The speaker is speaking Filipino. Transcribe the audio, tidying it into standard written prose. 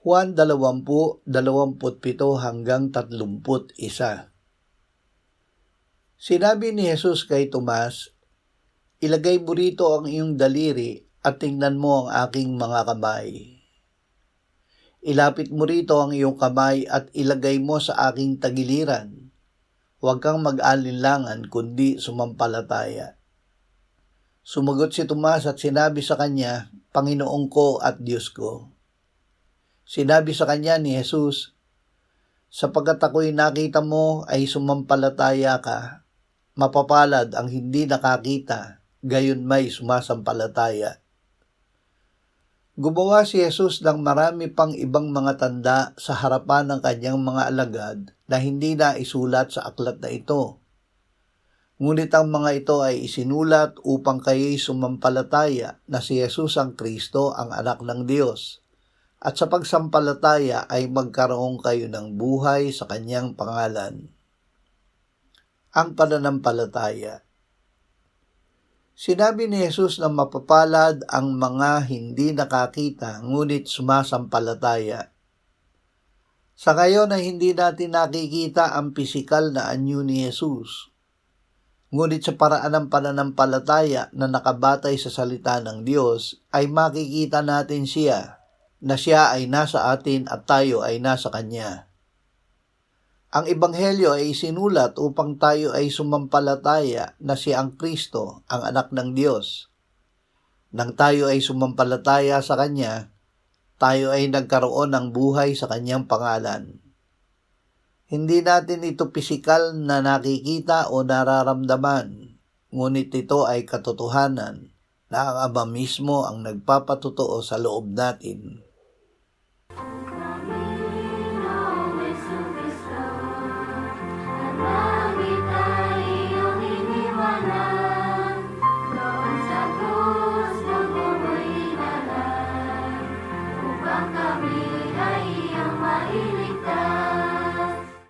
Juan 20:27-31. Sinabi ni Jesus kay Tomas, "Ilagay mo rito ang iyong daliri at tingnan mo ang aking mga kamay. Ilapit mo rito ang iyong kamay at ilagay mo sa aking tagiliran. Huwag kang mag-alinlangan kundi sumampalataya." Sumagot si Tomas at sinabi sa kanya, "Panginoon ko at Diyos ko." Sinabi sa kanya ni Jesus, "Sapagkat ako'y nakita mo ay sumampalataya ka. Mapapalad ang hindi nakakita, gayon may sumasampalataya." Gumawa si Jesus ng marami pang ibang mga tanda sa harapan ng kanyang mga alagad na hindi na isulat sa aklat na ito. Ngunit ang mga ito ay isinulat upang kayo'y sumampalataya na si Jesus ang Kristo, ang anak ng Diyos, at sa pagsampalataya ay magkaroon kayo ng buhay sa kanyang pangalan. Ang pananampalataya. Sinabi ni Jesus na mapapalad ang mga hindi nakakita ngunit sumasampalataya. Sa ngayon ay hindi natin nakikita ang pisikal na anyo ni Jesus. Ngunit sa paraan ng pananampalataya na nakabatay sa salita ng Diyos ay makikita natin siya, na siya ay nasa atin at tayo ay nasa Kanya. Ang Ebanghelyo ay isinulat upang tayo ay sumampalataya na siya ang Kristo, ang anak ng Diyos. Nang tayo ay sumampalataya sa Kanya, tayo ay nagkaroon ng buhay sa Kanyang pangalan. Hindi natin ito pisikal na nakikita o nararamdaman, ngunit ito ay katotohanan na ang Ama mismo ang nagpapatotoo sa loob natin.